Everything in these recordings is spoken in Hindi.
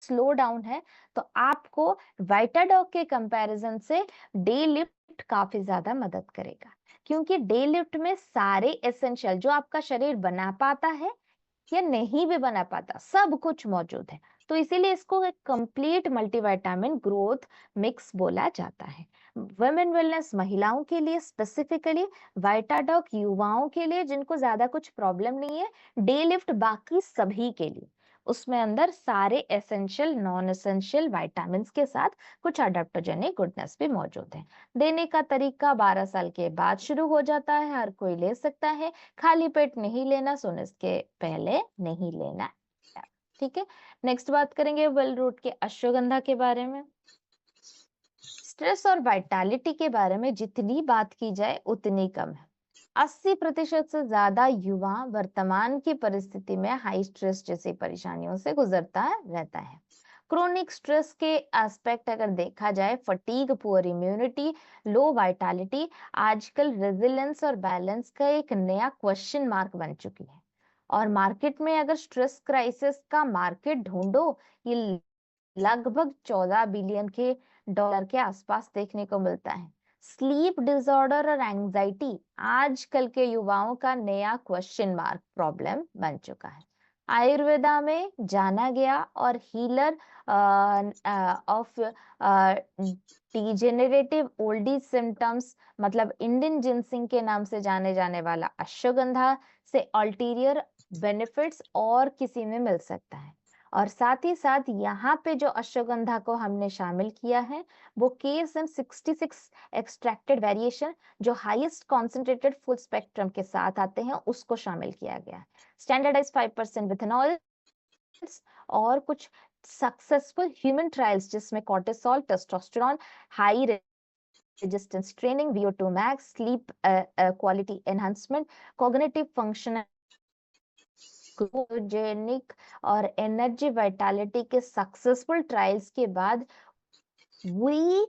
स्लो डाउन है, तो आपको वाइटाडॉग के कंपैरिजन से डे लिफ्ट काफी ज्यादा मदद करेगा, क्योंकि डे लिफ्ट में सारे एसेंशियल जो आपका शरीर बना पाता है या नहीं भी बना पाता, सब कुछ मौजूद है। तो इसीलिए इसको एक कंप्लीट मल्टीविटामिन ग्रोथ मिक्स बोला जाता है। वुमेन वेलनेस महिलाओं के लिए स्पेसिफिकली, वाइटाडॉग युवाओं के लिए जिनको ज्यादा कुछ प्रॉब्लम नहीं है, डे लिफ्ट बाकी सभी के लिए। उसमें अंदर सारे एसेंशियल नॉन एसेंशियल विटामिन के साथ कुछ अडेप्टोजेनिक गुडनेस भी मौजूद है। देने का तरीका 12 साल के बाद शुरू हो जाता है, हर कोई ले सकता है। खाली पेट नहीं लेना, सोने के पहले नहीं लेना। ठीक है, नेक्स्ट बात करेंगे वेल रूट के अश्वगंधा के बारे में। स्ट्रेस और वाइटालिटी के बारे में जितनी बात की जाए उतनी कम है। 80% से ज्यादा युवा वर्तमान की परिस्थिति में हाई स्ट्रेस जैसी परेशानियों से गुजरता रहता है। क्रोनिक स्ट्रेस के एस्पेक्ट अगर देखा जाए, फटीग, पुअर इम्यूनिटी, लो वाइटालिटी आजकल रेजिलियंस और बैलेंस का एक नया क्वेश्चन मार्क बन चुकी है। और मार्केट में अगर स्ट्रेस क्राइसिस का मार्केट ढूंढो, ये लगभग 14 बिलियन के डॉलर के आसपास देखने को मिलता है। स्लीप डिसऑर्डर और एंजाइटी आजकल के युवाओं का नया क्वेश्चन मार्क प्रॉब्लम बन चुका है। आयुर्वेदा में जाना गया और healer of degenerative old age symptoms, मतलब इंडियन जिनसिंग के नाम से जाने जाने वाला अश्वगंधा से अल्टीरियर बेनिफिट्स और किसी में मिल सकता है। और साथ ही साथ यहाँ पे जो अश्वगंधा को हमने शामिल किया है, वो KSM 66 एक्सट्रैक्टेड वेरिएशन जो हाईएस्ट कॉन्सेंट्रेटेड फुल स्पेक्ट्रम के साथ आते हैं, उसको शामिल किया गया है। स्टैंडर्डाइज 5% विथेनॉल और कुछ सक्सेसफुल ह्यूमन ट्रायल्स जिसमें cortisol, testosterone, high resistance training, VO2 max, sleep quality enhancement, cognitive function, glucogenic और एनर्जी वाइटालिटी के सक्सेसफुल ट्रायल्स के बाद we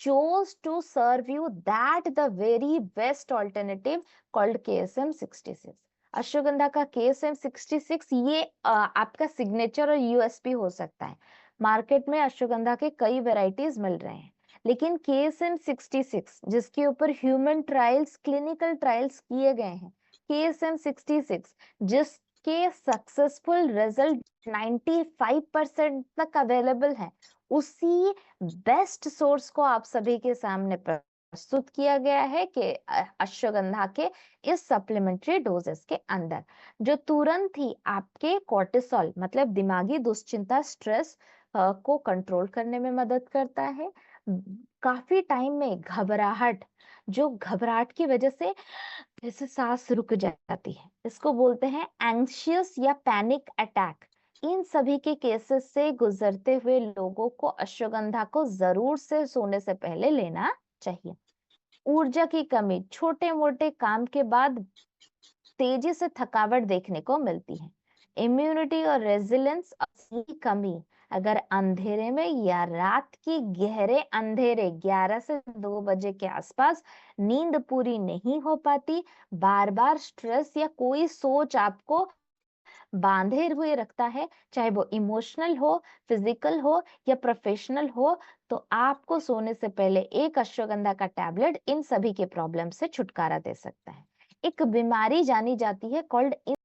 chose to serve you that the very best alternative called KSM 66। Ashwagandha का KSM 66 ये आपका सिग्नेचर और USP हो सकता है। मार्केट में अश्वगंधा के कई वेराइटीज मिल रहे हैं, लेकिन KSM 66 जिसके ऊपर ह्यूमन ट्रायल्स, क्लिनिकल ट्रायल्स किए गए हैं, KSM 66 जिसके सक्सेसफुल रिजल्ट 95% तक अवेलेबल है, उसी बेस्ट सोर्स को आप सभी के सामने प्रस्तुत किया गया है कि अश्वगंधा के इस सप्लीमेंट्री डोजेस के अंदर, जो तुरंत ही आपके कॉर्टिसोल मतलब दिमागी दुश्चिंता, स्ट्रेस को कंट्रोल करने में मदद करता है। काफी टाइम में घबराहट, जो घबराहट की वजह से जैसे सांस रुक जाती है, इसको बोलते हैं एंग्शियस या पैनिक अटैक, इन सभी के केसेस से गुजरते हुए लोगों को अश्वगंधा को जरूर से सोने से पहले लेना चाहिए। ऊर्जा की कमी, छोटे मोटे काम के बाद तेजी से थकावट देखने को मिलती है। इम्यूनिटी और रेजिलियंस की कमी, अगर अंधेरे में या रात की गहरे अंधेरे 11 से 2 बजे के आसपास नींद पूरी नहीं हो पाती, बार बार स्ट्रेस या कोई सोच आपको बांधे हुए रखता है, चाहे वो इमोशनल हो, फिजिकल हो या प्रोफेशनल हो, तो आपको सोने से पहले एक अश्वगंधा का टैबलेट इन सभी के प्रॉब्लम से छुटकारा दे सकता है। एक बीमारी जानी जाती है कॉल्ड